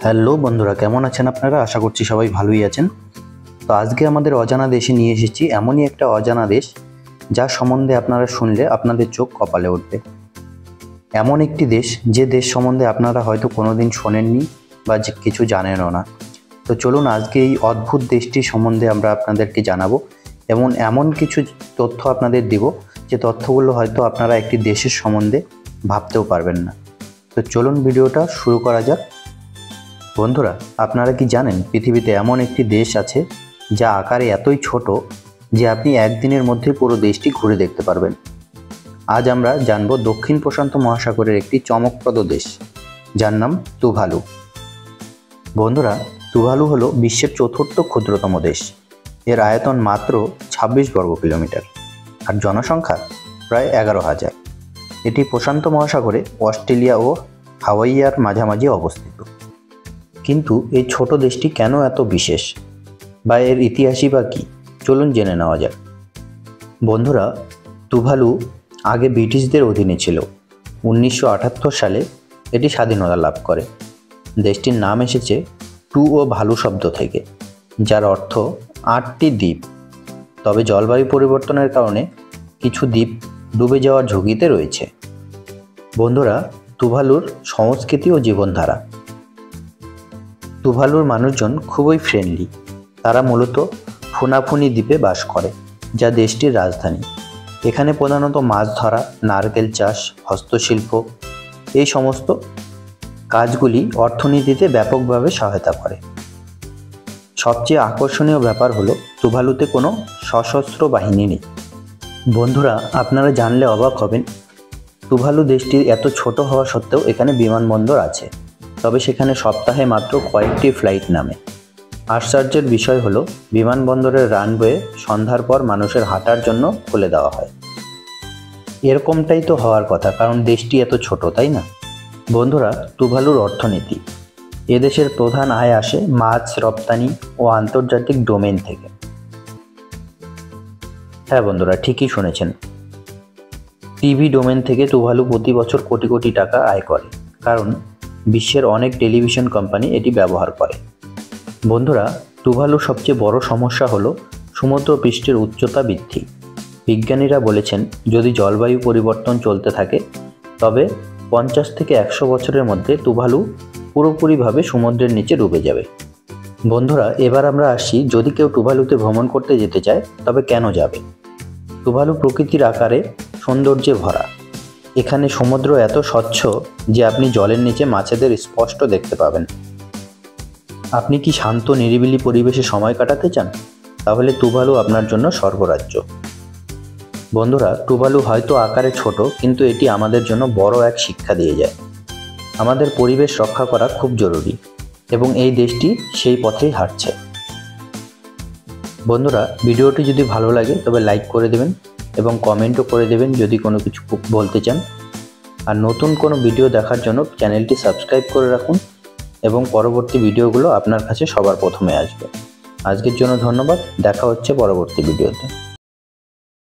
Hello বন্ধুরা, কেমন আছেন আপনারা? আশা করছি সবাই ভালোই আছেন। তো আজকে আমাদের অজানা দেশে নিয়ে এসেছি এমনই একটা অজানা দেশ যার সম্বন্ধে আপনারা শুনলে আপনাদের চোখ কপালে উঠবে। এমন একটি দেশ যে দেশ সম্বন্ধে আপনারা হয়তো কোনোদিন শোনেননি বা যে কিছু জানেনও না। তো চলুন আজকে এই অদ্ভুত দেশটি সম্বন্ধে আমরা আপনাদেরকে জানাবো এবং এমন কিছু তথ্য আপনাদের দেব যে তথ্যগুলো হয়তো আপনারা একটি দেশের সম্বন্ধে ভাবতেও পারবেন না। তো চলুন ভিডিওটা শুরু করা যাক। বন্ধুরা, আপনারা কি জানেন পৃথিবীতে এমন একটি দেশ আছে যা আকারে এতই ছোট যে আপনি একদিনের মধ্যে পুরো দেশটি ঘুরে দেখতে পারবেন? আজ আমরা জানব দক্ষিণ প্রশান্ত মহাসাগরের একটি চমকপ্রদ দেশ যার নাম তুভালু। বন্ধুরা, তুভালু হলো বিশ্বের চতুর্থ ক্ষুদ্রতম দেশ। এর আয়তন মাত্র 26 বর্গ কিলোমিটার আর জনসংখ্যা প্রায় 11,000। এটি প্রশান্ত মহাসাগরে অস্ট্রেলিয়া ও হাওয়াইয়ার মাঝামাঝি অবস্থিত। কিন্তু এই ছোট দেশটি কেন এত বিশেষ বা এর ইতিহাসই বা কী, চলুন জেনে নেওয়া যাক। বন্ধুরা, তুভালু আগে ব্রিটিশদের অধীনে ছিল। 1978 সালে এটি স্বাধীনতা লাভ করে। দেশটির নাম এসেছে টু ও ভালু শব্দ থেকে, যার অর্থ 8টি দ্বীপ। তবে জলবায়ু পরিবর্তনের কারণে কিছু দ্বীপ ডুবে যাওয়ার ঝুঁকিতে রয়েছে। বন্ধুরা, তুভালুর সংস্কৃতি ও জীবনধারা। তুভালুর মানুষজন খুবই ফ্রেন্ডলি। তারা মূলত ফুনাফুনি দ্বীপে বাস করে, যা দেশটির রাজধানী। এখানে প্রধানত মাছ ধরা, নারকেল চাষ, হস্তশিল্প এই সমস্ত কাজগুলি অর্থনীতিতে ব্যাপকভাবে সহায়তা করে। সবচেয়ে আকর্ষণীয় ব্যাপার হলো তুভালুতে কোনো সশস্ত্র বাহিনী নেই। বন্ধুরা, আপনারা জানলে অবাক হবেন, তুভালু দেশটি এত ছোট হওয়া সত্ত্বেও এখানে বিমানবন্দর আছে, তবে সেখানে সপ্তাহে মাত্র কয়েকটি ফ্লাইট নামে। আশ্চর্যের বিষয় হলো বিমানবন্দরের রানওয়ে সন্ধ্যার পর মানুষের হাঁটার জন্য খুলে দেওয়া হয়। এরকমটাই তো হওয়ার কথা, কারণ দেশটি এত ছোট, তাই না? বন্ধুরা, তুভালুর অর্থনীতি। এদেশের প্রধান আয় আসে মাছ রপ্তানি ও আন্তর্জাতিক ডোমেন থেকে। হ্যাঁ বন্ধুরা, ঠিকই শুনেছেন, টিভি ডোমেন থেকে তুভালু প্রতি বছর কোটি কোটি টাকা আয় করে, কারণ বিশ্বের অনেক টেলিভিশন কোম্পানি এটি ব্যবহার করে। বন্ধুরা, তুভালুর সবচেয়ে বড় সমস্যা হলো সমুদ্রপৃষ্ঠের উচ্চতা বৃদ্ধি। বিজ্ঞানীরা বলেছেন, যদি জলবায়ু পরিবর্তন চলতে থাকে তবে 50 থেকে 100 বছরের মধ্যে তুভালু পুরোপুরিভাবে সমুদ্রের নিচে ডুবে যাবে। বন্ধুরা, এবার আমরা আসি, যদি কেউ তুভালুতে ভ্রমণ করতে যেতে চায় তবে কেন যাবে? তুভালু প্রকৃতির আকারে সৌন্দর্যে ভরা। এখানে সমুদ্র এত স্বচ্ছ যে আপনি জলের নিচে মাছেদের স্পষ্ট দেখতে পাবেন। আপনি কি শান্ত নিরিবিলি পরিবেশে সময় কাটাতে চান? তাহলে তুভালু আপনার জন্য স্বর্গরাজ্য। বন্ধুরা, তুভালু হয়তো আকারে ছোট, কিন্তু এটি আমাদের জন্য বড় এক শিক্ষা দিয়ে যায়। আমাদের পরিবেশ রক্ষা করা খুব জরুরি এবং এই দেশটি সেই পথেই হাঁটছে। বন্ধুরা, ভিডিওটি যদি ভালো লাগে তবে লাইক করে দেবেন এবং কমেন্টও করে দেবেন যদি কোনো কিছু বলতে চান। আর নতুন কোনো ভিডিও দেখার জন্য চ্যানেলটি সাবস্ক্রাইব করে রাখুন এবং পরবর্তী ভিডিওগুলো আপনার কাছে সবার প্রথমে আসবে। আজকের জন্য ধন্যবাদ। দেখা হচ্ছে পরবর্তী ভিডিওতে।